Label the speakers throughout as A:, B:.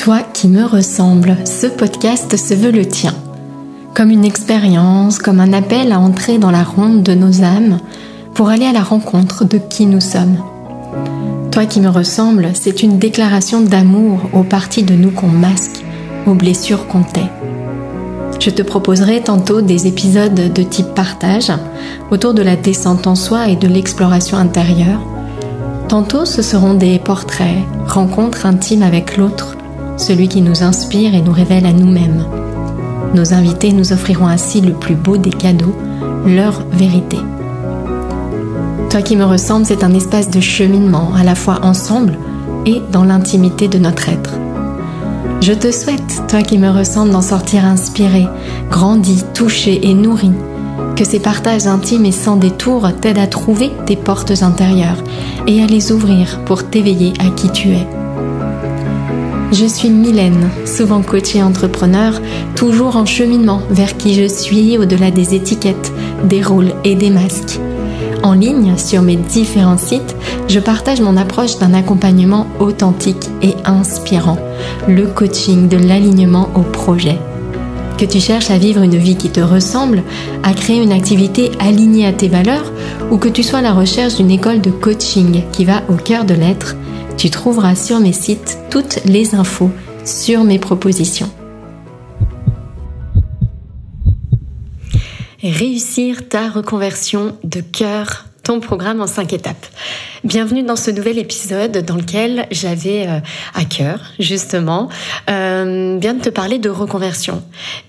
A: Toi qui me ressembles, ce podcast se veut le tien. Comme une expérience, comme un appel à entrer dans la ronde de nos âmes pour aller à la rencontre de qui nous sommes. Toi qui me ressembles, c'est une déclaration d'amour aux parties de nous qu'on masque, aux blessures qu'on tait. Je te proposerai tantôt des épisodes de type partage autour de la descente en soi et de l'exploration intérieure. Tantôt ce seront des portraits, rencontres intimes avec l'autre, celui qui nous inspire et nous révèle à nous-mêmes. Nos invités nous offriront ainsi le plus beau des cadeaux, leur vérité. Toi qui me ressembles, c'est un espace de cheminement, à la fois ensemble et dans l'intimité de notre être. Je te souhaite, toi qui me ressembles, d'en sortir inspiré, grandi, touché et nourri. Que ces partages intimes et sans détour t'aident à trouver tes portes intérieures et à les ouvrir pour t'éveiller à qui tu es. Je suis Mylène, souvent coach et entrepreneur, toujours en cheminement vers qui je suis au-delà des étiquettes, des rôles et des masques. En ligne, sur mes différents sites, je partage mon approche d'un accompagnement authentique et inspirant, le coaching de l'alignement au projet. Que tu cherches à vivre une vie qui te ressemble, à créer une activité alignée à tes valeurs, ou que tu sois à la recherche d'une école de coaching qui va au cœur de l'être, tu trouveras sur mes sites toutes les infos sur mes propositions. Réussir ta reconversion de cœur, ton programme en 5 étapes. Bienvenue dans ce nouvel épisode dans lequel j'avais à cœur, justement, bien de te parler de reconversion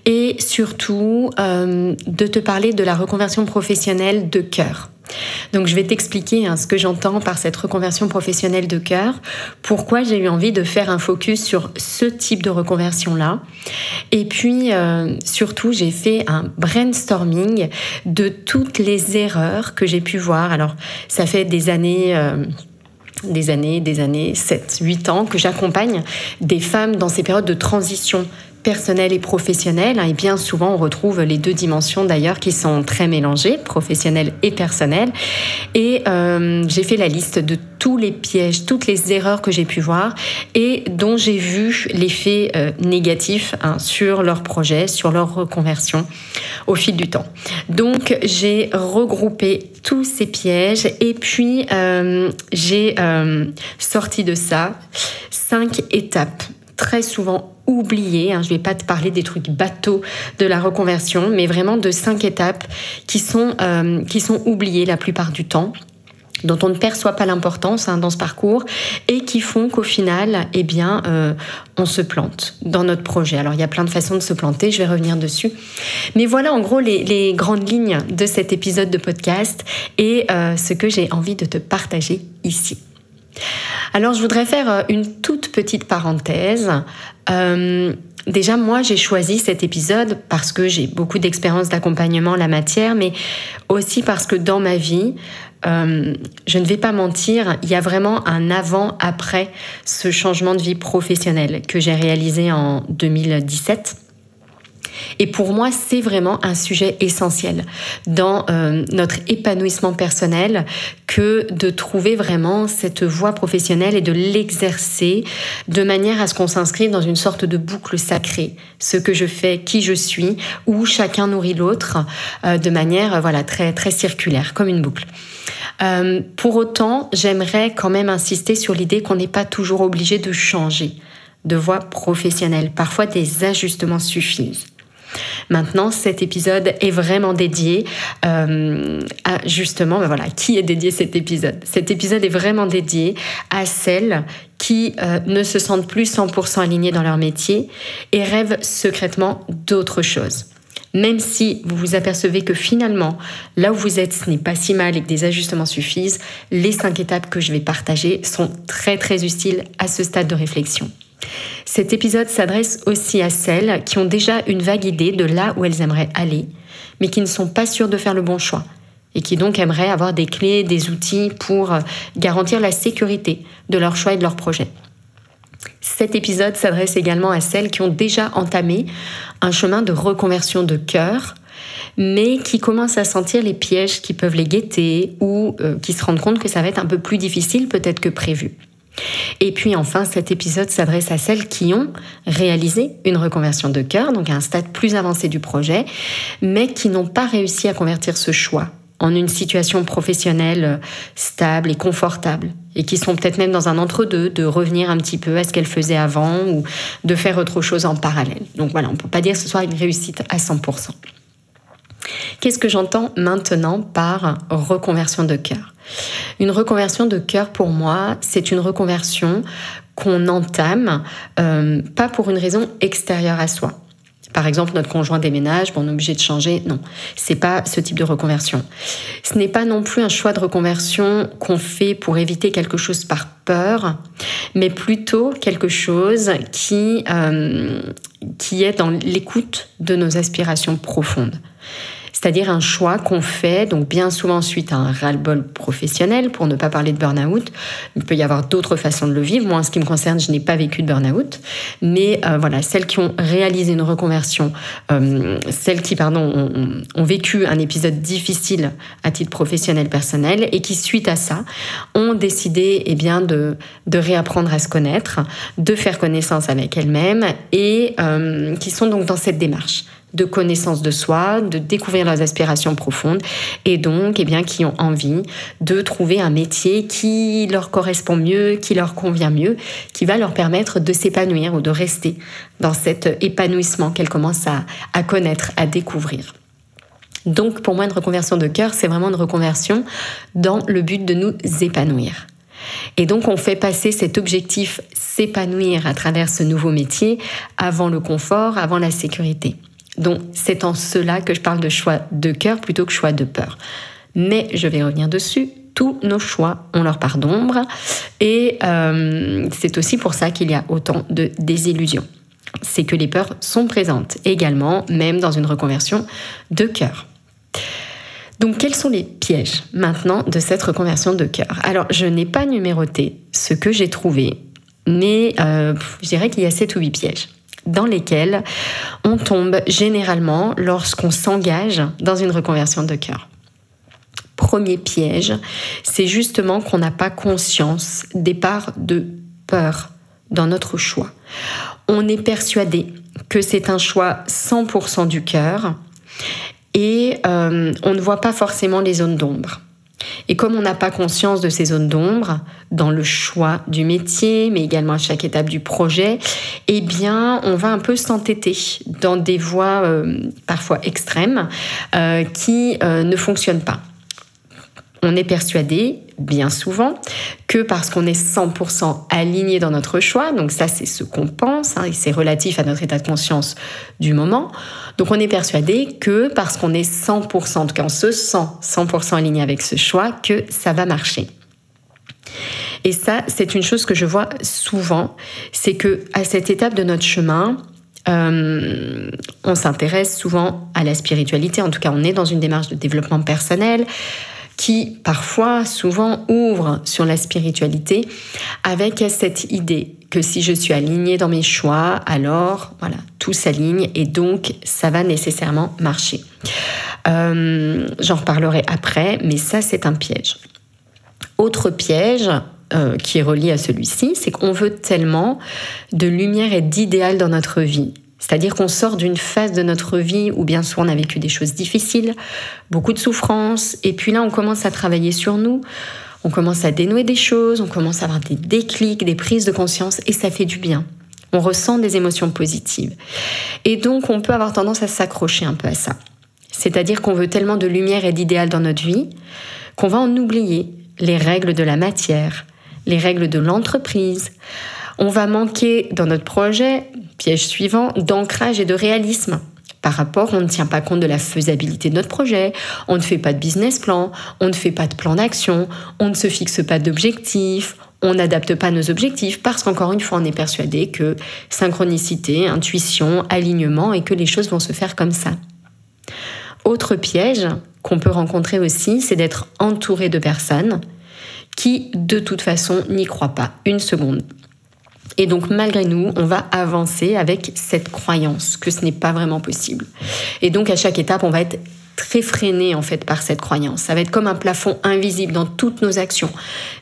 A: et surtout de te parler de la reconversion professionnelle de cœur. Donc je vais t'expliquer ce que j'entends par cette reconversion professionnelle de cœur, pourquoi j'ai eu envie de faire un focus sur ce type de reconversion-là. Et puis surtout, j'ai fait un brainstorming de toutes les erreurs que j'ai pu voir. Alors ça fait des années, 7, 8 ans que j'accompagne des femmes dans ces périodes de transition personnelle et professionnelle, et bien souvent on retrouve les deux dimensions d'ailleurs qui sont très mélangées, professionnelle et personnelle, et j'ai fait la liste de tous les pièges, toutes les erreurs que j'ai pu voir et dont j'ai vu l'effet négatif sur leur projet, sur leur reconversion au fil du temps. Donc j'ai regroupé tous ces pièges et puis j'ai sorti de ça 5 étapes très souvent oubliées. Je ne vais pas te parler des trucs bateaux de la reconversion, mais vraiment de 5 étapes qui sont oubliées la plupart du temps, dont on ne perçoit pas l'importance dans ce parcours et qui font qu'au final, on se plante dans notre projet. Alors, il y a plein de façons de se planter, je vais revenir dessus. Mais voilà en gros les grandes lignes de cet épisode de podcast et ce que j'ai envie de te partager ici. Alors, je voudrais faire une toute petite parenthèse. Déjà, moi, j'ai choisi cet épisode parce que j'ai beaucoup d'expérience d'accompagnement en la matière, mais aussi parce que dans ma vie, je ne vais pas mentir, il y a vraiment un avant-après ce changement de vie professionnelle que j'ai réalisé en 2017. Et pour moi, c'est vraiment un sujet essentiel dans notre épanouissement personnel que de trouver vraiment cette voie professionnelle et de l'exercer de manière à ce qu'on s'inscrive dans une sorte de boucle sacrée. Ce que je fais, qui je suis, où chacun nourrit l'autre de manière très, très circulaire, comme une boucle. Pour autant, j'aimerais quand même insister sur l'idée qu'on n'est pas toujours obligé de changer de voie professionnelle. Parfois, des ajustements suffisent. Maintenant, cet épisode est vraiment dédié à justement, qui est dédié cet épisode ? Cet épisode est vraiment dédié à celles qui ne se sentent plus 100% alignées dans leur métier et rêvent secrètement d'autre chose. Même si vous vous apercevez que finalement, là où vous êtes, ce n'est pas si mal et que des ajustements suffisent, les 5 étapes que je vais partager sont très très utiles à ce stade de réflexion. Cet épisode s'adresse aussi à celles qui ont déjà une vague idée de là où elles aimeraient aller, mais qui ne sont pas sûres de faire le bon choix et qui donc aimeraient avoir des clés, des outils pour garantir la sécurité de leur choix et de leur projet. Cet épisode s'adresse également à celles qui ont déjà entamé un chemin de reconversion de cœur, mais qui commencent à sentir les pièges qui peuvent les guetter ou qui se rendent compte que ça va être un peu plus difficile peut-être que prévu. Et puis enfin, cet épisode s'adresse à celles qui ont réalisé une reconversion de cœur, donc à un stade plus avancé du projet, mais qui n'ont pas réussi à convertir ce choix en une situation professionnelle stable et confortable, et qui sont peut-être même dans un entre-deux, de revenir un petit peu à ce qu'elles faisaient avant ou de faire autre chose en parallèle. Donc voilà, on ne peut pas dire que ce soit une réussite à 100%. Qu'est-ce que j'entends maintenant par reconversion de cœur ? Une reconversion de cœur, pour moi, c'est une reconversion qu'on entame, pas pour une raison extérieure à soi. Par exemple, notre conjoint déménage, on est obligé de changer. Non, c'est pas ce type de reconversion. Ce n'est pas non plus un choix de reconversion qu'on fait pour éviter quelque chose par peur, mais plutôt quelque chose qui est dans l'écoute de nos aspirations profondes. C'est-à-dire un choix qu'on fait, donc bien souvent suite à un ras-le-bol professionnel, pour ne pas parler de burn-out. Il peut y avoir d'autres façons de le vivre. Moi, en ce qui me concerne, je n'ai pas vécu de burn-out. Mais voilà, celles qui ont réalisé une reconversion, celles qui, ont vécu un épisode difficile à titre professionnel, personnel, et qui, suite à ça, ont décidé de réapprendre à se connaître, de faire connaissance avec elles-mêmes, et qui sont donc dans cette démarche de connaissance de soi, de découvrir leurs aspirations profondes et donc qui ont envie de trouver un métier qui leur correspond mieux, qui leur convient mieux, qui va leur permettre de s'épanouir ou de rester dans cet épanouissement qu'elles commencent à connaître, à découvrir. Donc pour moi, une reconversion de cœur, c'est vraiment une reconversion dans le but de nous épanouir. Et donc on fait passer cet objectif s'épanouir à travers ce nouveau métier avant le confort, avant la sécurité. Donc, c'est en cela que je parle de choix de cœur plutôt que choix de peur. Mais je vais revenir dessus. Tous nos choix ont leur part d'ombre. Et c'est aussi pour ça qu'il y a autant de désillusions. C'est que les peurs sont présentes également, même dans une reconversion de cœur. Donc, quels sont les pièges maintenant de cette reconversion de cœur ? Alors, je n'ai pas numéroté ce que j'ai trouvé, mais je dirais qu'il y a 7 ou 8 pièges dans lesquels on tombe généralement lorsqu'on s'engage dans une reconversion de cœur. Premier piège, c'est justement qu'on n'a pas conscience des parts de peur dans notre choix. On est persuadé que c'est un choix 100% du cœur et on ne voit pas forcément les zones d'ombre. Et comme on n'a pas conscience de ces zones d'ombre dans le choix du métier, mais également à chaque étape du projet, on va un peu s'entêter dans des voies parfois extrêmes qui ne fonctionnent pas. On est persuadé, bien souvent, que parce qu'on est 100% aligné dans notre choix, donc ça c'est ce qu'on pense, et c'est relatif à notre état de conscience du moment, donc on est persuadé que parce qu'on est 100%, en tout cas on se sent 100% aligné avec ce choix, que ça va marcher. Et ça, c'est une chose que je vois souvent, c'est qu'à cette étape de notre chemin, on s'intéresse souvent à la spiritualité, en tout cas on est dans une démarche de développement personnel, qui parfois, souvent, ouvre sur la spiritualité avec cette idée que si je suis alignée dans mes choix, alors voilà, tout s'aligne et donc ça va nécessairement marcher. J'en reparlerai après, mais ça c'est un piège. Autre piège qui est relié à celui-ci, c'est qu'on veut tellement de lumière et d'idéal dans notre vie. C'est-à-dire qu'on sort d'une phase de notre vie où bien sûr on a vécu des choses difficiles, beaucoup de souffrances, et puis là on commence à travailler sur nous, on commence à dénouer des choses, on commence à avoir des déclics, des prises de conscience, et ça fait du bien. On ressent des émotions positives. Et donc on peut avoir tendance à s'accrocher un peu à ça. C'est-à-dire qu'on veut tellement de lumière et d'idéal dans notre vie qu'on va en oublier les règles de la matière, les règles de l'entreprise. On va manquer dans notre projet, piège suivant, d'ancrage et de réalisme. Par rapport, on ne tient pas compte de la faisabilité de notre projet, on ne fait pas de business plan, on ne fait pas de plan d'action, on ne se fixe pas d'objectifs, on n'adapte pas nos objectifs parce qu'encore une fois, on est persuadé que synchronicité, intuition, alignement et que les choses vont se faire comme ça. Autre piège qu'on peut rencontrer aussi, c'est d'être entouré de personnes qui, de toute façon, n'y croient pas une seconde. Et donc, malgré nous, on va avancer avec cette croyance que ce n'est pas vraiment possible. Et donc, à chaque étape, on va être très freiné en fait par cette croyance. Ça va être comme un plafond invisible dans toutes nos actions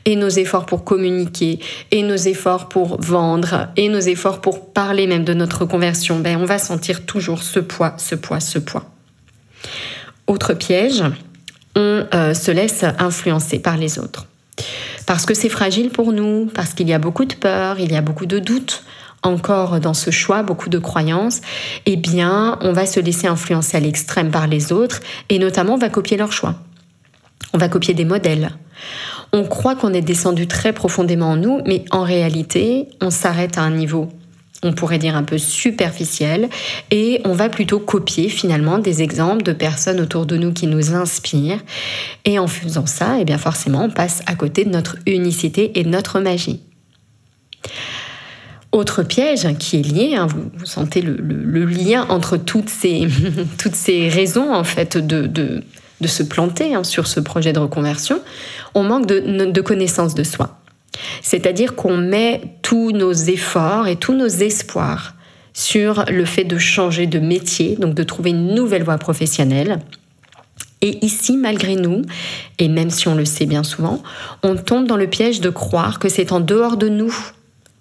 A: et nos efforts pour communiquer et nos efforts pour vendre et nos efforts pour parler même de notre reconversion. On va sentir toujours ce poids. Autre piège, on se laisse influencer par les autres. Parce que c'est fragile pour nous, parce qu'il y a beaucoup de peur, il y a beaucoup de doutes, encore dans ce choix, beaucoup de croyances, on va se laisser influencer à l'extrême par les autres et notamment on va copier leurs choix. On va copier des modèles. On croit qu'on est descendu très profondément en nous, mais en réalité, on s'arrête à un niveau, on pourrait dire un peu superficiel, et on va plutôt copier finalement des exemples de personnes autour de nous qui nous inspirent. Et en faisant ça, forcément, on passe à côté de notre unicité et de notre magie. Autre piège qui est lié, vous sentez le lien entre toutes ces raisons en fait de se planter sur ce projet de reconversion, on manque de connaissance de soi. C'est-à-dire qu'on met tous nos efforts et tous nos espoirs sur le fait de changer de métier, donc de trouver une nouvelle voie professionnelle. Et ici, malgré nous, et même si on le sait bien souvent, on tombe dans le piège de croire que c'est en dehors de nous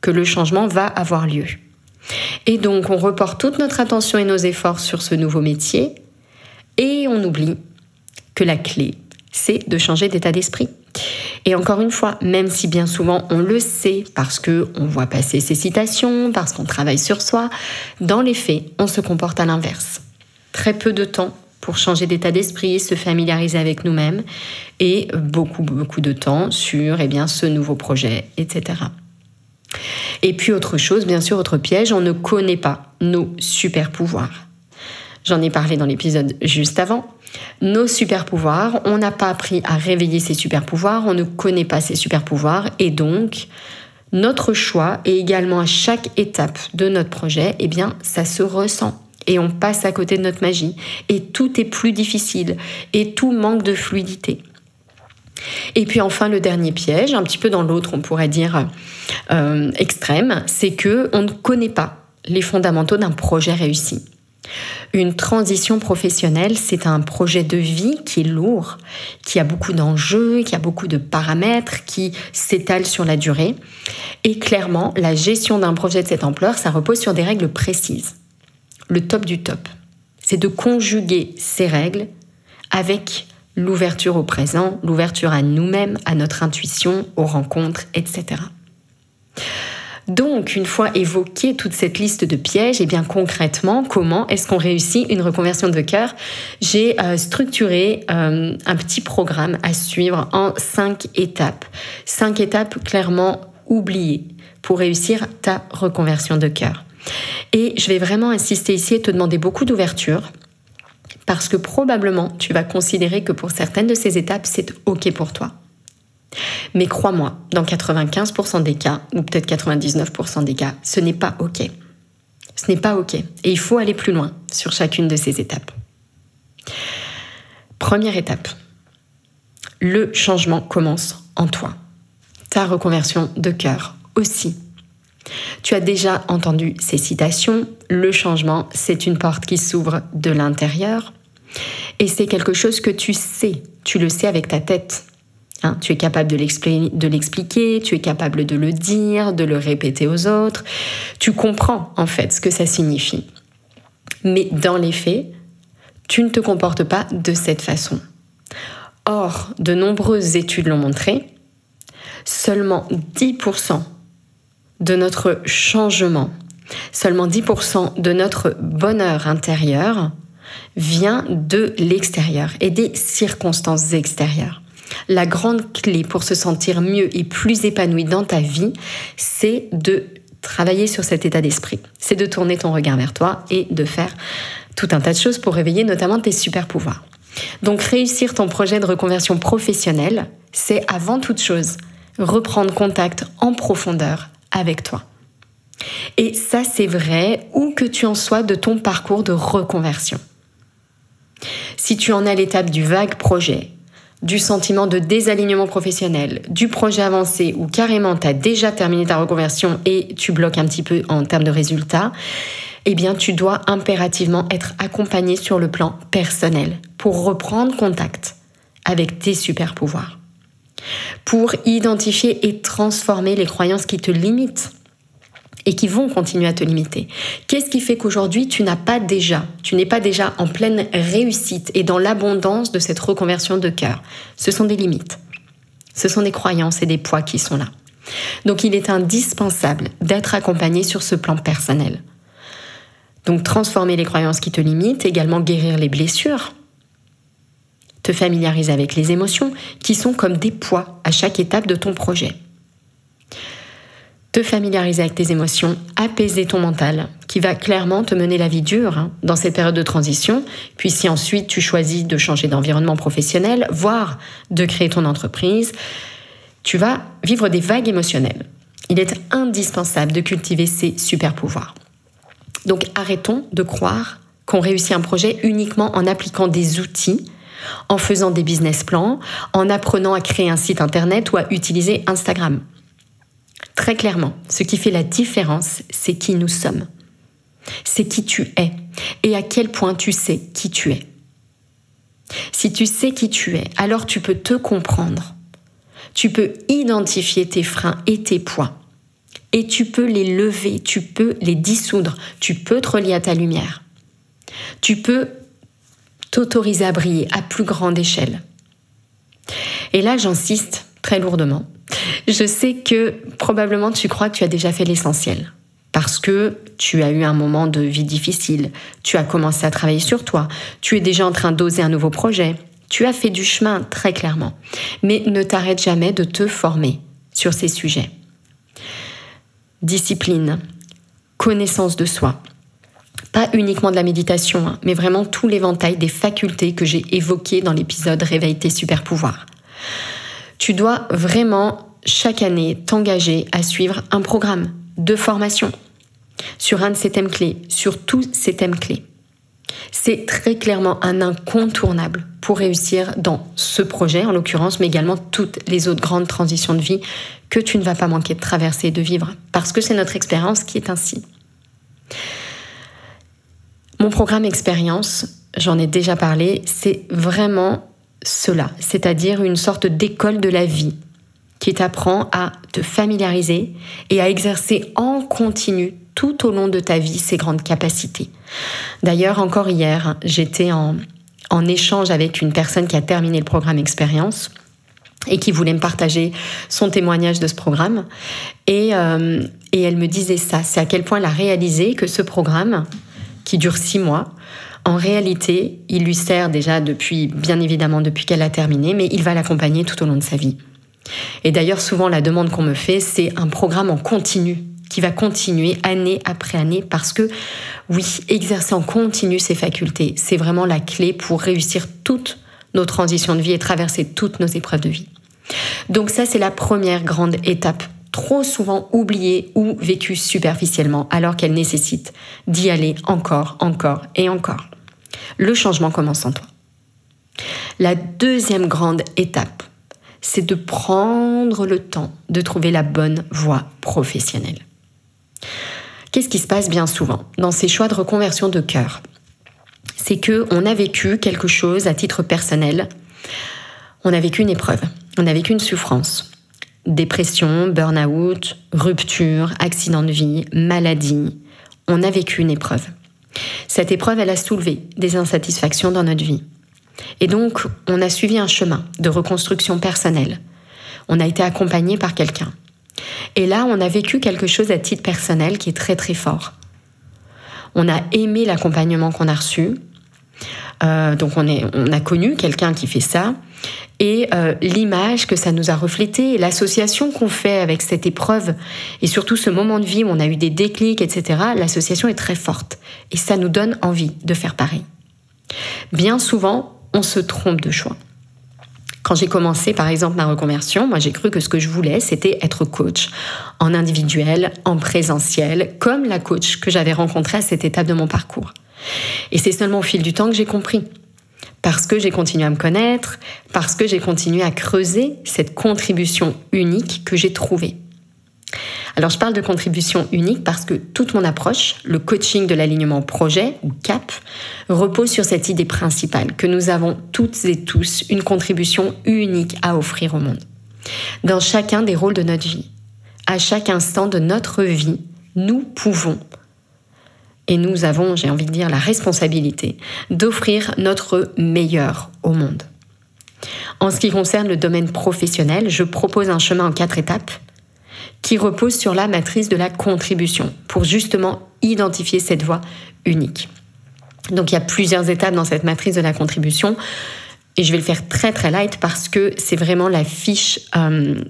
A: que le changement va avoir lieu. Et donc, on reporte toute notre attention et nos efforts sur ce nouveau métier et on oublie que la clé, c'est de changer d'état d'esprit. Et encore une fois, même si bien souvent on le sait parce qu'on voit passer ces citations, parce qu'on travaille sur soi, dans les faits, on se comporte à l'inverse. Très peu de temps pour changer d'état d'esprit, se familiariser avec nous-mêmes et beaucoup de temps sur ce nouveau projet, etc. Et puis autre chose, bien sûr, autre piège, on ne connaît pas nos super pouvoirs. J'en ai parlé dans l'épisode juste avant. Nos super pouvoirs, on n'a pas appris à réveiller ces super pouvoirs, on ne connaît pas ces super pouvoirs et donc notre choix et également à chaque étape de notre projet, ça se ressent et on passe à côté de notre magie et tout est plus difficile et tout manque de fluidité. Et puis enfin, le dernier piège, un petit peu dans l'autre, on pourrait dire extrême, c'est qu'on ne connaît pas les fondamentaux d'un projet réussi. Une transition professionnelle, c'est un projet de vie qui est lourd, qui a beaucoup d'enjeux, qui a beaucoup de paramètres, qui s'étale sur la durée. Et clairement, la gestion d'un projet de cette ampleur, ça repose sur des règles précises. Le top du top, c'est de conjuguer ces règles avec l'ouverture au présent, l'ouverture à nous-mêmes, à notre intuition, aux rencontres, etc. Donc, une fois évoquée toute cette liste de pièges, concrètement, comment est-ce qu'on réussit une reconversion de cœur ? J'ai structuré un petit programme à suivre en 5 étapes. 5 étapes clairement oubliées pour réussir ta reconversion de cœur. Et je vais vraiment insister ici et te demander beaucoup d'ouverture parce que probablement, tu vas considérer que pour certaines de ces étapes, c'est OK pour toi. Mais crois-moi, dans 95% des cas, ou peut-être 99% des cas, ce n'est pas OK. Ce n'est pas OK. Et il faut aller plus loin sur chacune de ces étapes. Première étape. Le changement commence en toi. Ta reconversion de cœur aussi. Tu as déjà entendu ces citations. Le changement, c'est une porte qui s'ouvre de l'intérieur. Et c'est quelque chose que tu sais. Tu le sais avec ta tête. Tu es capable de l'expliquer, tu es capable de le dire, de le répéter aux autres. Tu comprends en fait ce que ça signifie. Mais dans les faits, tu ne te comportes pas de cette façon. Or, de nombreuses études l'ont montré, seulement 10% de notre changement, seulement 10% de notre bonheur intérieur vient de l'extérieur et des circonstances extérieures. La grande clé pour se sentir mieux et plus épanoui dans ta vie, c'est de travailler sur cet état d'esprit. C'est de tourner ton regard vers toi et de faire tout un tas de choses pour réveiller notamment tes super pouvoirs. Donc réussir ton projet de reconversion professionnelle, c'est avant toute chose reprendre contact en profondeur avec toi. Et ça, c'est vrai où que tu en sois de ton parcours de reconversion. Si tu en es à l'étape du vague projet, du sentiment de désalignement professionnel, du projet avancé ou carrément tu as déjà terminé ta reconversion et tu bloques un petit peu en termes de résultats, eh bien tu dois impérativement être accompagné sur le plan personnel pour reprendre contact avec tes super pouvoirs, pour identifier et transformer les croyances qui te limitent et qui vont continuer à te limiter. Qu'est-ce qui fait qu'aujourd'hui, tu n'es pas déjà en pleine réussite et dans l'abondance de cette reconversion de cœur? Ce sont des limites. Ce sont des croyances et des poids qui sont là. Donc, il est indispensable d'être accompagné sur ce plan personnel. Donc, transformer les croyances qui te limitent, également guérir les blessures, te familiariser avec les émotions qui sont comme des poids à chaque étape de ton projet. Te familiariser avec tes émotions, apaiser ton mental, qui va clairement te mener la vie dure dans cette période de transition. Puis si ensuite tu choisis de changer d'environnement professionnel, voire de créer ton entreprise, tu vas vivre des vagues émotionnelles. Il est indispensable de cultiver ces super pouvoirs. Donc arrêtons de croire qu'on réussit un projet uniquement en appliquant des outils, en faisant des business plans, en apprenant à créer un site internet ou à utiliser Instagram. Très clairement, ce qui fait la différence, c'est qui nous sommes. C'est qui tu es et à quel point tu sais qui tu es. Si tu sais qui tu es, alors tu peux te comprendre. Tu peux identifier tes freins et tes poids. Et tu peux les lever, tu peux les dissoudre, tu peux te relier à ta lumière. Tu peux t'autoriser à briller à plus grande échelle. Et là, j'insiste très lourdement. Je sais que probablement tu crois que tu as déjà fait l'essentiel parce que tu as eu un moment de vie difficile, tu as commencé à travailler sur toi, tu es déjà en train d'oser un nouveau projet, tu as fait du chemin très clairement. Mais ne t'arrête jamais de te former sur ces sujets. Discipline, connaissance de soi, pas uniquement de la méditation, mais vraiment tout l'éventail des facultés que j'ai évoquées dans l'épisode Réveille tes super pouvoirs. Tu dois vraiment chaque année t'engager à suivre un programme de formation sur un de ces thèmes clés, sur tous ces thèmes clés. C'est très clairement un incontournable pour réussir dans ce projet en l'occurrence, mais également toutes les autres grandes transitions de vie que tu ne vas pas manquer de traverser et de vivre, parce que c'est notre expérience qui est ainsi. Mon programme expérience, j'en ai déjà parlé, c'est vraiment cela, c'est-à-dire une sorte d'école de la vie qui t'apprend à te familiariser et à exercer en continu tout au long de ta vie ces grandes capacités. D'ailleurs, encore hier, j'étais en échange avec une personne qui a terminé le programme expérience et qui voulait me partager son témoignage de ce programme. Et elle me disait ça, c'est à quel point elle a réalisé que ce programme, qui dure 6 mois, en réalité, il lui sert déjà bien évidemment depuis qu'elle a terminé, mais il va l'accompagner tout au long de sa vie. Et d'ailleurs, souvent, la demande qu'on me fait, c'est un programme en continu, qui va continuer année après année, parce que, oui, exercer en continu ses facultés, c'est vraiment la clé pour réussir toutes nos transitions de vie et traverser toutes nos épreuves de vie. Donc ça, c'est la première grande étape, trop souvent oubliée ou vécue superficiellement, alors qu'elle nécessite d'y aller encore et encore. Le changement commence en toi. La deuxième grande étape, c'est de prendre le temps de trouver la bonne voie professionnelle. Qu'est-ce qui se passe bien souvent dans ces choix de reconversion de cœur? C'est qu'on a vécu quelque chose à titre personnel. On a vécu une épreuve, on a vécu une souffrance. Dépression, burn-out, rupture, accident de vie, maladie. On a vécu une épreuve. Cette épreuve, elle a soulevé des insatisfactions dans notre vie. Et donc, on a suivi un chemin de reconstruction personnelle. On a été accompagné par quelqu'un. Et là, on a vécu quelque chose à titre personnel qui est très très fort. On a aimé l'accompagnement qu'on a reçu. Donc on a connu quelqu'un qui fait ça. Et l'image que ça nous a reflété, l'association qu'on fait avec cette épreuve, et surtout ce moment de vie où on a eu des déclics, etc., l'association est très forte. Et ça nous donne envie de faire pareil. Bien souvent, on se trompe de choix. Quand j'ai commencé, par exemple, ma reconversion, moi j'ai cru que ce que je voulais, c'était être coach en individuel, en présentiel, comme la coach que j'avais rencontrée à cette étape de mon parcours. Et c'est seulement au fil du temps que j'ai compris. parce que j'ai continué à me connaître, parce que j'ai continué à creuser cette contribution unique que j'ai trouvée. Alors je parle de contribution unique parce que toute mon approche, le coaching de l'alignement projet, ou CAP, repose sur cette idée principale que nous avons toutes et tous une contribution unique à offrir au monde. Dans chacun des rôles de notre vie, à chaque instant de notre vie, nous pouvons, et nous avons, j'ai envie de dire, la responsabilité d'offrir notre meilleur au monde. En ce qui concerne le domaine professionnel, je propose un chemin en 4 étapes qui repose sur la matrice de la contribution pour justement identifier cette voie unique. Donc il y a plusieurs étapes dans cette matrice de la contribution et je vais le faire très très light parce que c'est vraiment la fiche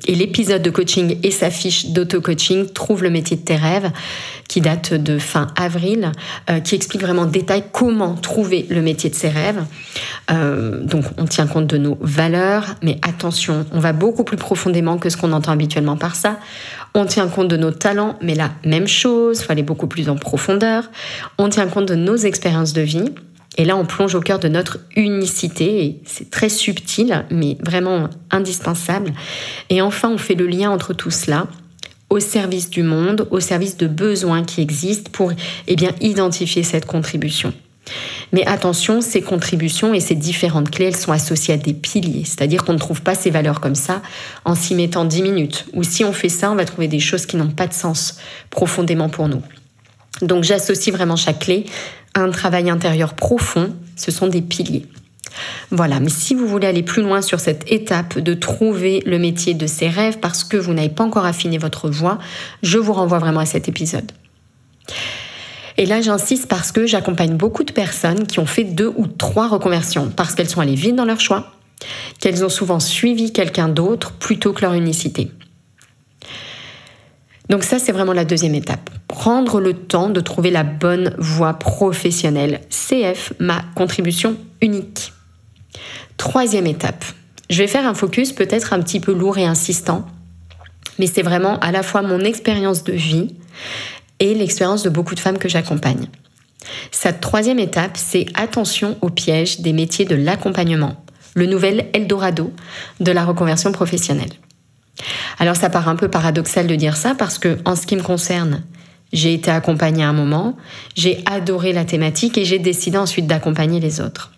A: et l'épisode de coaching et sa fiche d'auto-coaching Trouve le métier de tes rêves qui date de fin avril, qui explique vraiment en détail comment trouver le métier de ses rêves. Donc on tient compte de nos valeurs, mais attention, on va beaucoup plus profondément que ce qu'on entend habituellement par ça. On tient compte de nos talents, mais la même chose, il faut aller beaucoup plus en profondeur. On tient compte de nos expériences de vie. Et là, on plonge au cœur de notre unicité, et c'est très subtil, mais vraiment indispensable. Et enfin, on fait le lien entre tout cela, au service du monde, au service de besoins qui existent pour identifier cette contribution. Mais attention, ces contributions et ces différentes clés, elles sont associées à des piliers. C'est-à-dire qu'on ne trouve pas ces valeurs comme ça en s'y mettant 10 minutes. Ou si on fait ça, on va trouver des choses qui n'ont pas de sens profondément pour nous. Donc j'associe vraiment chaque clé à un travail intérieur profond, ce sont des piliers. Voilà, mais si vous voulez aller plus loin sur cette étape de trouver le métier de ses rêves parce que vous n'avez pas encore affiné votre voix, je vous renvoie vraiment à cet épisode. Et là, j'insiste parce que j'accompagne beaucoup de personnes qui ont fait 2 ou 3 reconversions parce qu'elles sont allées vite dans leur choix, qu'elles ont souvent suivi quelqu'un d'autre plutôt que leur unicité. Donc ça, c'est vraiment la deuxième étape. Prendre le temps de trouver la bonne voie professionnelle. CF, ma contribution unique. 3e étape. Je vais faire un focus peut-être un petit peu lourd et insistant, mais c'est vraiment à la fois mon expérience de vie et l'expérience de beaucoup de femmes que j'accompagne. Cette 3e étape, c'est attention au piège des métiers de l'accompagnement, le nouvel Eldorado de la reconversion professionnelle. Alors ça paraît un peu paradoxal de dire ça parce que en ce qui me concerne, j'ai été accompagnée à un moment, j'ai adoré la thématique et j'ai décidé ensuite d'accompagner les autres.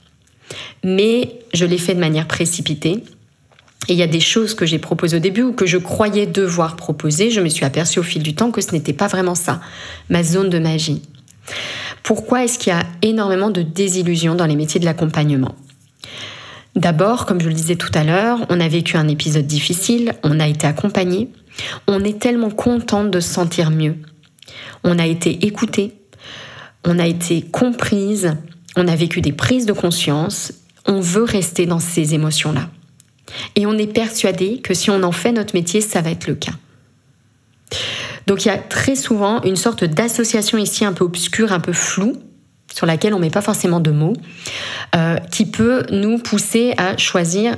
A: Mais je l'ai fait de manière précipitée et il y a des choses que j'ai proposées au début ou que je croyais devoir proposer, je me suis aperçue au fil du temps que ce n'était pas vraiment ça, ma zone de magie. Pourquoi est-ce qu'il y a énormément de désillusions dans les métiers de l'accompagnement ? D'abord, comme je le disais tout à l'heure, on a vécu un épisode difficile, on a été accompagné, on est tellement contente de se sentir mieux. On a été écoutée, on a été comprise, on a vécu des prises de conscience, on veut rester dans ces émotions-là. Et on est persuadé que si on en fait notre métier, ça va être le cas. Donc il y a très souvent une sorte d'association ici un peu obscure, un peu floue, sur laquelle on ne met pas forcément de mots, qui peut nous pousser à choisir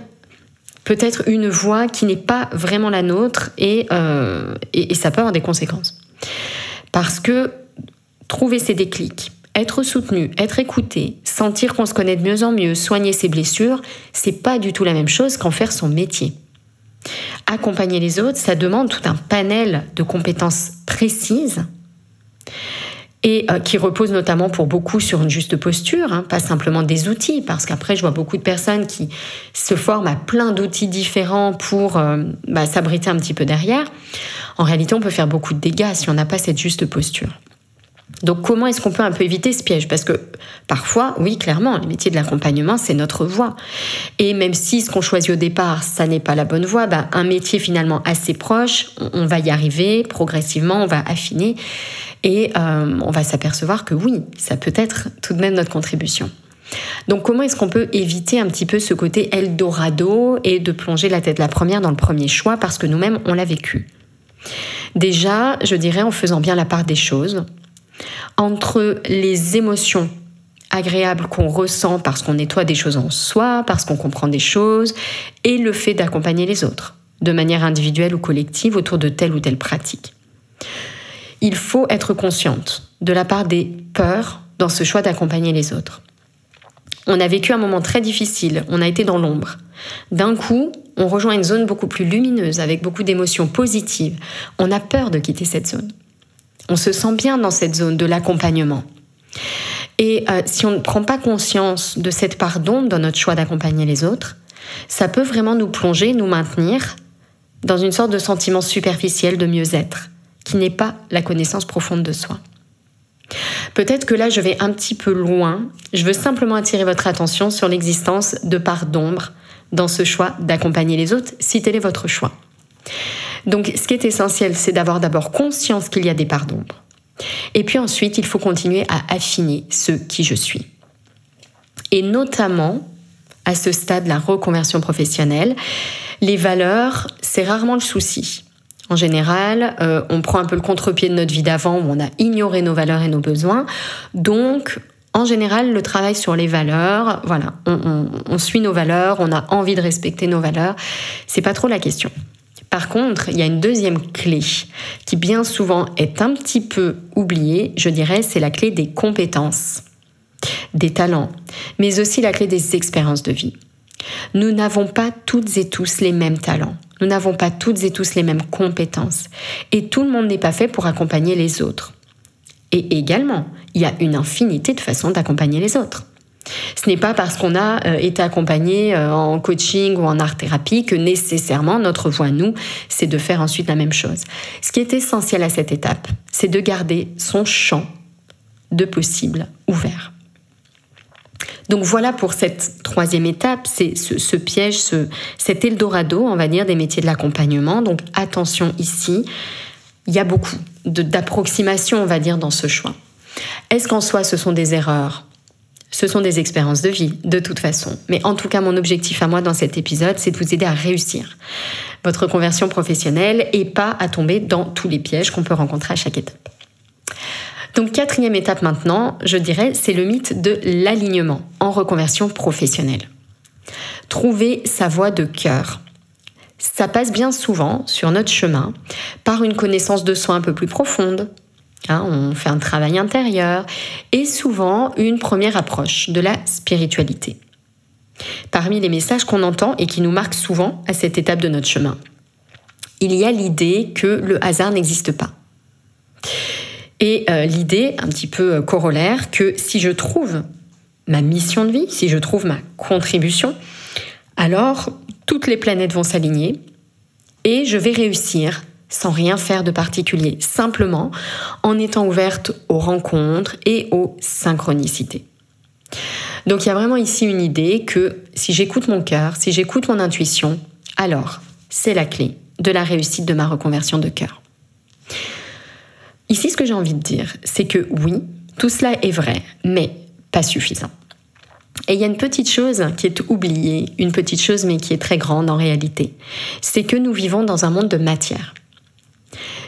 A: peut-être une voie qui n'est pas vraiment la nôtre et ça peut avoir des conséquences. Parce que trouver ses déclics, être soutenu, être écouté, sentir qu'on se connaît de mieux en mieux, soigner ses blessures, c'est pas du tout la même chose qu'en faire son métier. Accompagner les autres, ça demande tout un panel de compétences précises et qui repose notamment pour beaucoup sur une juste posture, pas simplement des outils, parce qu'après je vois beaucoup de personnes qui se forment à plein d'outils différents pour s'abriter un petit peu derrière. En réalité, on peut faire beaucoup de dégâts si on n'a pas cette juste posture. Donc comment est-ce qu'on peut un peu éviter ce piège ? Parce que parfois, oui, clairement, le métier de l'accompagnement, c'est notre voie. Et même si ce qu'on choisit au départ, ça n'est pas la bonne voie, un métier finalement assez proche, on va y arriver progressivement, on va affiner et on va s'apercevoir que oui, ça peut être tout de même notre contribution. Donc comment est-ce qu'on peut éviter un petit peu ce côté Eldorado et de plonger la tête la première dans le premier choix parce que nous-mêmes, on l'a vécu ? Déjà, je dirais en faisant bien la part des choses, entre les émotions agréables qu'on ressent parce qu'on nettoie des choses en soi, parce qu'on comprend des choses, et le fait d'accompagner les autres, de manière individuelle ou collective, autour de telle ou telle pratique. Il faut être consciente de la part des peurs dans ce choix d'accompagner les autres. On a vécu un moment très difficile, on a été dans l'ombre. D'un coup, on rejoint une zone beaucoup plus lumineuse, avec beaucoup d'émotions positives. On a peur de quitter cette zone. On se sent bien dans cette zone de l'accompagnement. Et si on ne prend pas conscience de cette part d'ombre dans notre choix d'accompagner les autres, ça peut vraiment nous plonger, nous maintenir dans une sorte de sentiment superficiel de mieux-être, qui n'est pas la connaissance profonde de soi. Peut-être que là, je vais un petit peu loin. Je veux simplement attirer votre attention sur l'existence de parts d'ombre dans ce choix d'accompagner les autres, si tel est votre choix. Donc, ce qui est essentiel, c'est d'avoir d'abord conscience qu'il y a des parts d'ombre. Et puis ensuite, il faut continuer à affiner ce qui je suis. Et notamment, à ce stade de la reconversion professionnelle, les valeurs, c'est rarement le souci. En général, on prend un peu le contre-pied de notre vie d'avant où on a ignoré nos valeurs et nos besoins. Donc, en général, le travail sur les valeurs, voilà, on suit nos valeurs, on a envie de respecter nos valeurs. C'est pas trop la question. Par contre, il y a une deuxième clé qui bien souvent est un petit peu oubliée, je dirais, c'est la clé des compétences, des talents, mais aussi la clé des expériences de vie. Nous n'avons pas toutes et tous les mêmes talents. Nous n'avons pas toutes et tous les mêmes compétences. Et tout le monde n'est pas fait pour accompagner les autres. Et également, il y a une infinité de façons d'accompagner les autres. Ce n'est pas parce qu'on a été accompagné en coaching ou en art-thérapie que nécessairement notre voie, nous, c'est de faire ensuite la même chose. Ce qui est essentiel à cette étape, c'est de garder son champ de possible ouvert. Donc voilà pour cette troisième étape, c'est ce piège, cet Eldorado, on va dire, des métiers de l'accompagnement. Donc attention ici, il y a beaucoup d'approximations, on va dire, dans ce choix. Est-ce qu'en soi, ce sont des erreurs ? Ce sont des expériences de vie, de toute façon. Mais en tout cas, mon objectif à moi dans cet épisode, c'est de vous aider à réussir votre conversion professionnelle et pas à tomber dans tous les pièges qu'on peut rencontrer à chaque étape. Donc, quatrième étape maintenant, je dirais, c'est le mythe de l'alignement en reconversion professionnelle. Trouver sa voie de cœur. Ça passe bien souvent sur notre chemin par une connaissance de soi un peu plus profonde. On fait un travail intérieur et souvent une première approche de la spiritualité. Parmi les messages qu'on entend et qui nous marquent souvent à cette étape de notre chemin, il y a l'idée que le hasard n'existe pas. Et l'idée, un petit peu corollaire, que si je trouve ma mission de vie, si je trouve ma contribution, alors toutes les planètes vont s'aligner et je vais réussir sans rien faire de particulier, simplement en étant ouverte aux rencontres et aux synchronicités. Donc il y a vraiment ici une idée que si j'écoute mon cœur, si j'écoute mon intuition, alors c'est la clé de la réussite de ma reconversion de cœur. Ici, ce que j'ai envie de dire, c'est que oui, tout cela est vrai, mais pas suffisant. Et il y a une petite chose qui est oubliée, une petite chose mais qui est très grande en réalité, c'est que nous vivons dans un monde de matière.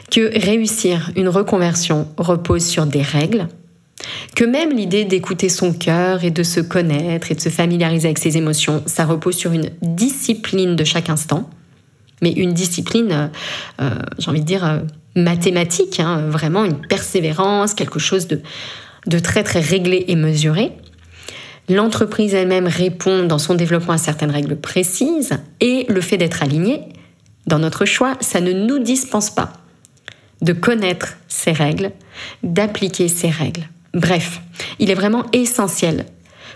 A: Que réussir une reconversion repose sur des règles, que même l'idée d'écouter son cœur et de se connaître et de se familiariser avec ses émotions, ça repose sur une discipline de chaque instant, mais une discipline, j'ai envie de dire, mathématique, vraiment une persévérance, quelque chose de très très réglé et mesuré. L'entreprise elle-même répond dans son développement à certaines règles précises et le fait d'être aligné dans notre choix, ça ne nous dispense pas de connaître ces règles, d'appliquer ces règles. Bref, il est vraiment essentiel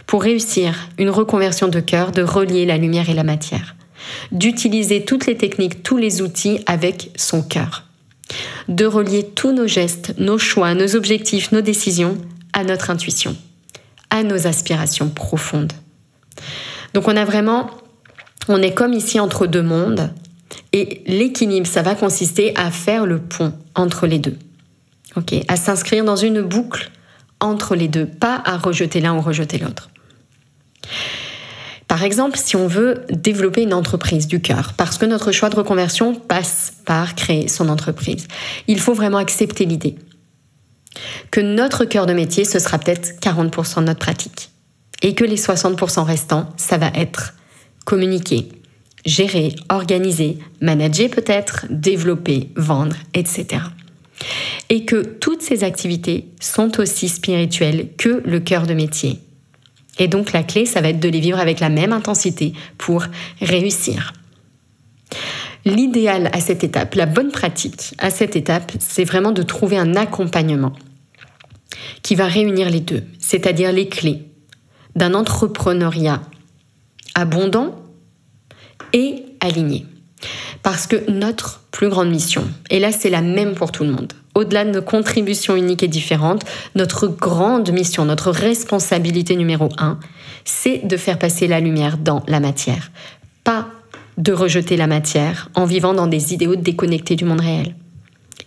A: pour réussir une reconversion de cœur de relier la lumière et la matière, d'utiliser toutes les techniques, tous les outils avec son cœur, de relier tous nos gestes, nos choix, nos objectifs, nos décisions à notre intuition, à nos aspirations profondes. Donc on est comme ici entre deux mondes et l'équilibre, ça va consister à faire le pont entre les deux, à s'inscrire dans une boucle entre les deux, pas à rejeter l'un ou rejeter l'autre. Par exemple, si on veut développer une entreprise du cœur, parce que notre choix de reconversion passe par créer son entreprise, il faut vraiment accepter l'idée que notre cœur de métier, ce sera peut-être 40% de notre pratique. Et que les 60% restants, ça va être communiquer, gérer, organiser, manager peut-être, développer, vendre, etc. Et que toutes ces activités sont aussi spirituelles que le cœur de métier. Et donc la clé, ça va être de les vivre avec la même intensité pour réussir. L'idéal à cette étape, la bonne pratique à cette étape, c'est vraiment de trouver un accompagnement qui va réunir les deux, c'est-à-dire les clés d'un entrepreneuriat abondant et aligné. Parce que notre plus grande mission, et là c'est la même pour tout le monde, au-delà de nos contributions uniques et différentes, notre grande mission, notre responsabilité numéro 1, c'est de faire passer la lumière dans la matière. Pas de rejeter la matière en vivant dans des idéaux déconnectés du monde réel.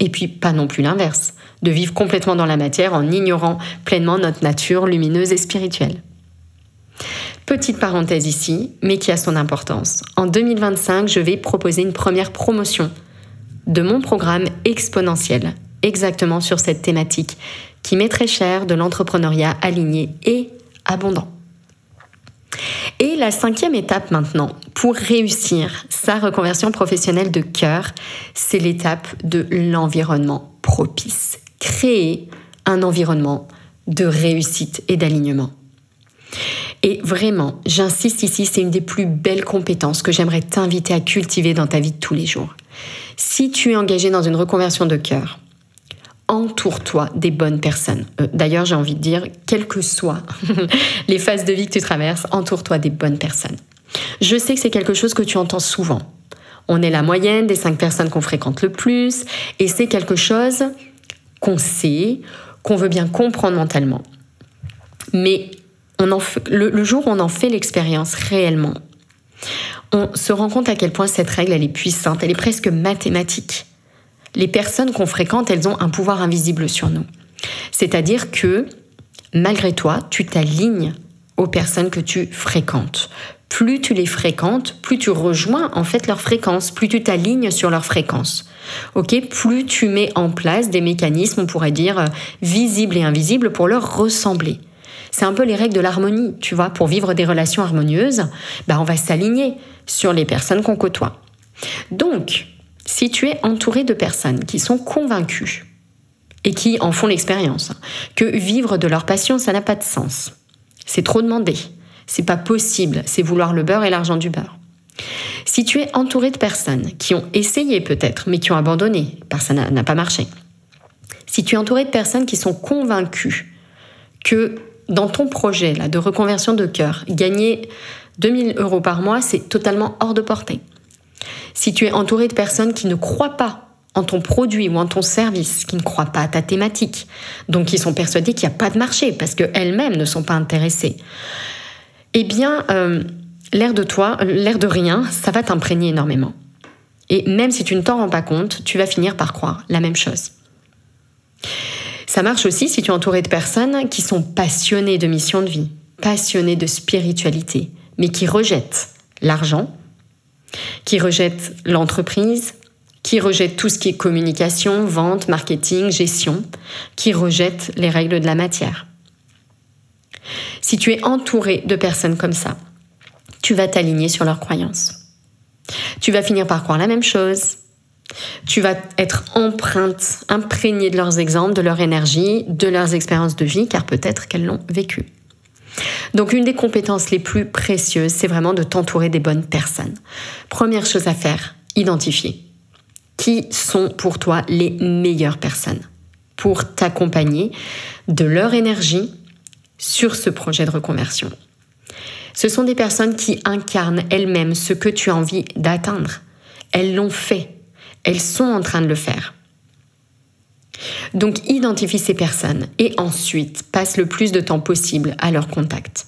A: Et puis pas non plus l'inverse, de vivre complètement dans la matière en ignorant pleinement notre nature lumineuse et spirituelle. Petite parenthèse ici, mais qui a son importance. En 2025, je vais proposer une première promotion de mon programme exponentiel, exactement sur cette thématique, qui m'est très chère, de l'entrepreneuriat aligné et abondant. Et la 5e étape maintenant, pour réussir sa reconversion professionnelle de cœur, c'est l'étape de l'environnement propice. Créer un environnement de réussite et d'alignement. Et vraiment, j'insiste ici, c'est une des plus belles compétences que j'aimerais t'inviter à cultiver dans ta vie de tous les jours. Si tu es engagé dans une reconversion de cœur, entoure-toi des bonnes personnes. D'ailleurs, j'ai envie de dire, quelles que soient les phases de vie que tu traverses, entoure-toi des bonnes personnes. Je sais que c'est quelque chose que tu entends souvent. On est la moyenne des 5 personnes qu'on fréquente le plus, et c'est quelque chose qu'on sait, qu'on veut bien comprendre mentalement. Mais le jour où on en fait l'expérience réellement, on se rend compte à quel point cette règle, elle est puissante, elle est presque mathématique. Les personnes qu'on fréquente, elles ont un pouvoir invisible sur nous. C'est-à-dire que, malgré toi, tu t'alignes aux personnes que tu fréquentes. Plus tu les fréquentes, plus tu rejoins en fait leur fréquence, plus tu t'alignes sur leur fréquence. Ok, plus tu mets en place des mécanismes, on pourrait dire, visibles et invisibles pour leur ressembler. C'est un peu les règles de l'harmonie, tu vois. Pour vivre des relations harmonieuses, on va s'aligner sur les personnes qu'on côtoie. Donc, si tu es entouré de personnes qui sont convaincues et qui en font l'expérience, que vivre de leur passion, ça n'a pas de sens. C'est trop demandé. C'est pas possible. C'est vouloir le beurre et l'argent du beurre. Si tu es entouré de personnes qui ont essayé peut-être, mais qui ont abandonné, parce que ça n'a pas marché. Si tu es entouré de personnes qui sont convaincues que dans ton projet là, de reconversion de cœur, gagner 2 000 € par mois, c'est totalement hors de portée. Si tu es entouré de personnes qui ne croient pas en ton produit ou en ton service, qui ne croient pas à ta thématique, donc qui sont persuadées qu'il n'y a pas de marché parce qu'elles-mêmes ne sont pas intéressées, eh bien, l'air de rien, ça va t'imprégner énormément. Et même si tu ne t'en rends pas compte, tu vas finir par croire la même chose. Ça marche aussi si tu es entouré de personnes qui sont passionnées de mission de vie, passionnées de spiritualité, mais qui rejettent l'argent, qui rejettent l'entreprise, qui rejettent tout ce qui est communication, vente, marketing, gestion, qui rejettent les règles de la matière. Si tu es entouré de personnes comme ça, tu vas t'aligner sur leurs croyances. Tu vas finir par croire la même chose. Tu vas être imprégné de leurs exemples, de leur énergie, de leurs expériences de vie, car peut-être qu'elles l'ont vécu. Donc une des compétences les plus précieuses, c'est vraiment de t'entourer des bonnes personnes. Première chose à faire, identifier qui sont pour toi les meilleures personnes pour t'accompagner de leur énergie sur ce projet de reconversion. Ce sont des personnes qui incarnent elles-mêmes ce que tu as envie d'atteindre. Elles l'ont fait. Elles sont en train de le faire. Donc, identifie ces personnes et ensuite, passe le plus de temps possible à leur contact.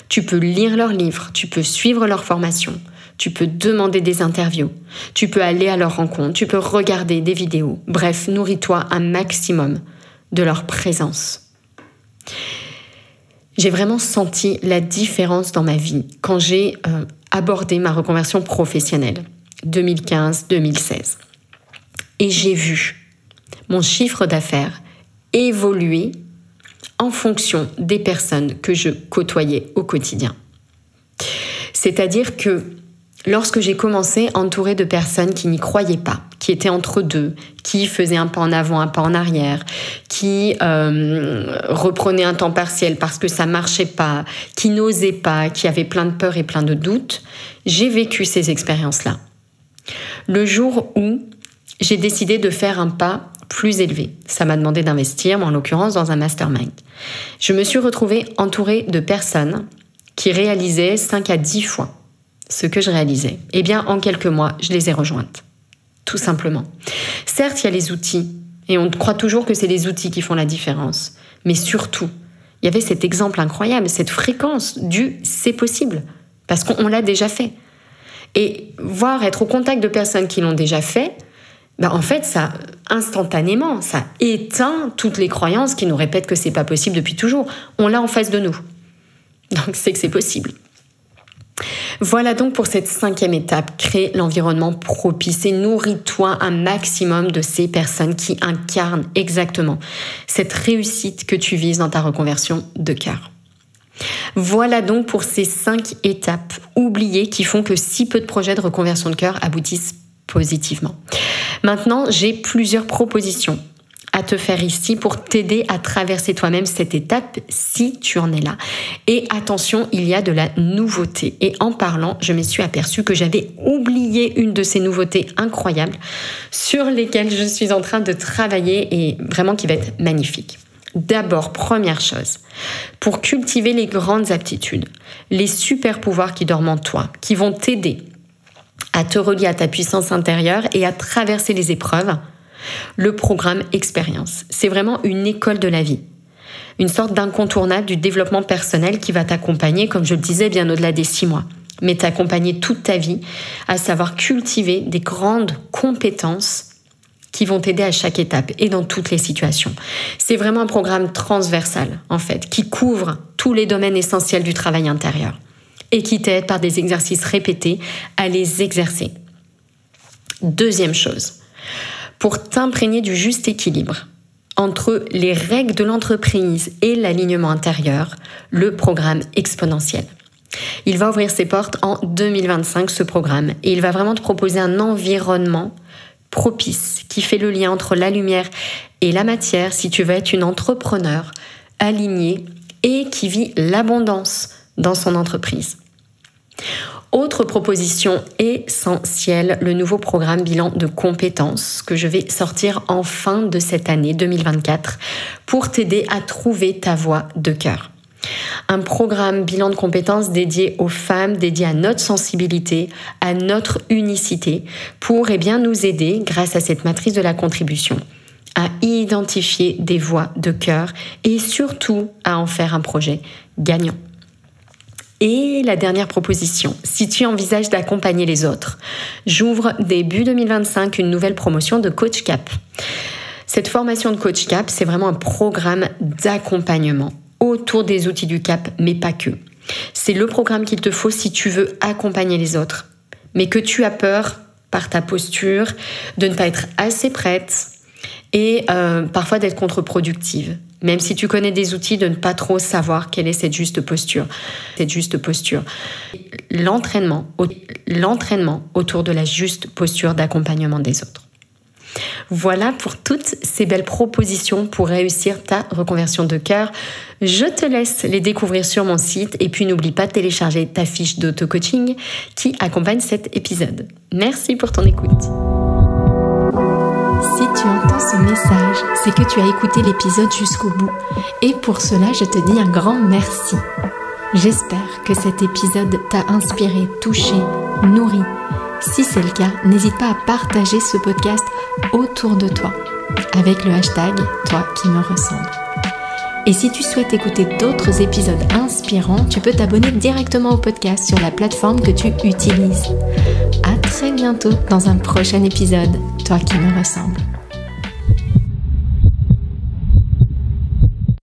A: Tu peux lire leurs livres, tu peux suivre leurs formations, tu peux demander des interviews, tu peux aller à leur rencontre, tu peux regarder des vidéos. Bref, nourris-toi un maximum de leur présence. J'ai vraiment senti la différence dans ma vie quand j'ai abordé ma reconversion professionnelle, 2015-2016. Et j'ai vu mon chiffre d'affaires évoluer en fonction des personnes que je côtoyais au quotidien. C'est-à-dire que lorsque j'ai commencé entourée de personnes qui n'y croyaient pas, qui étaient entre deux, qui faisaient un pas en avant, un pas en arrière, qui reprenaient un temps partiel parce que ça marchait pas, qui n'osaient pas, qui avaient plein de peurs et plein de doutes, j'ai vécu ces expériences-là. Le jour où j'ai décidé de faire un pas plus élevé, ça m'a demandé d'investir, en l'occurrence dans un mastermind. Je me suis retrouvée entourée de personnes qui réalisaient 5 à 10 fois ce que je réalisais. Eh bien, en quelques mois, je les ai rejointes. Tout simplement. Certes, il y a les outils, et on croit toujours que c'est les outils qui font la différence. Mais surtout, il y avait cet exemple incroyable, cette fréquence du « c'est possible », parce qu'on l'a déjà fait. Et voir, être au contact de personnes qui l'ont déjà fait, en fait, ça, instantanément, ça éteint toutes les croyances qui nous répètent que c'est pas possible depuis toujours. On l'a en face de nous. Donc, c'est que c'est possible. Voilà donc pour cette 5e étape, créer l'environnement propice et nourris-toi un maximum de ces personnes qui incarnent exactement cette réussite que tu vises dans ta reconversion de cœur. Voilà donc pour ces 5 étapes oubliées qui font que si peu de projets de reconversion de cœur aboutissent positivement. Maintenant, j'ai plusieurs propositions à te faire ici pour t'aider à traverser toi-même cette étape si tu en es là. Et attention, il y a de la nouveauté. Et en parlant, je me suis aperçue que j'avais oublié une de ces nouveautés incroyables sur lesquelles je suis en train de travailler et vraiment qui va être magnifique. D'abord, première chose, pour cultiver les grandes aptitudes, les super pouvoirs qui dorment en toi, qui vont t'aider à te relier à ta puissance intérieure et à traverser les épreuves, le programme Expérience. C'est vraiment une école de la vie. Une sorte d'incontournable du développement personnel qui va t'accompagner, comme je le disais, bien au-delà des 6 mois. Mais t'accompagner toute ta vie à savoir cultiver des grandes compétences qui vont t'aider à chaque étape et dans toutes les situations. C'est vraiment un programme transversal, en fait, qui couvre tous les domaines essentiels du travail intérieur et qui t'aide par des exercices répétés à les exercer. Deuxième chose, pour t'imprégner du juste équilibre entre les règles de l'entreprise et l'alignement intérieur, le programme Exponentiel. Il va ouvrir ses portes en 2025, ce programme, et il va vraiment te proposer un environnement propice qui fait le lien entre la lumière et la matière si tu veux être une entrepreneur alignée et qui vit l'abondance dans son entreprise. Autre proposition essentielle, le nouveau programme bilan de compétences que je vais sortir en fin de cette année 2024 pour t'aider à trouver ta voie de cœur. Un programme bilan de compétences dédié aux femmes, dédié à notre sensibilité, à notre unicité, pour nous aider, grâce à cette matrice de la contribution, à identifier des voies de cœur et surtout à en faire un projet gagnant. Et la dernière proposition, si tu envisages d'accompagner les autres, j'ouvre début 2025 une nouvelle promotion de Coach Cap. Cette formation de Coach Cap, c'est vraiment un programme d'accompagnement autour des outils du Cap, mais pas que. C'est le programme qu'il te faut si tu veux accompagner les autres, mais que tu as peur par ta posture de ne pas être assez prête et parfois d'être contre-productive. Même si tu connais des outils, de ne pas trop savoir quelle est cette juste posture. L'entraînement autour de la juste posture d'accompagnement des autres. Voilà pour toutes ces belles propositions pour réussir ta reconversion de cœur. Je te laisse les découvrir sur mon site et puis n'oublie pas de télécharger ta fiche d'auto-coaching qui accompagne cet épisode. Merci pour ton écoute.
B: Si tu entends ce message, c'est que tu as écouté l'épisode jusqu'au bout. Et pour cela, je te dis un grand merci. J'espère que cet épisode t'a inspiré, touché, nourri. Si c'est le cas, n'hésite pas à partager ce podcast autour de toi avec le hashtag Toi qui me ressemble. Et si tu souhaites écouter d'autres épisodes inspirants, tu peux t'abonner directement au podcast sur la plateforme que tu utilises. À très bientôt dans un prochain épisode, Toi qui me ressemble.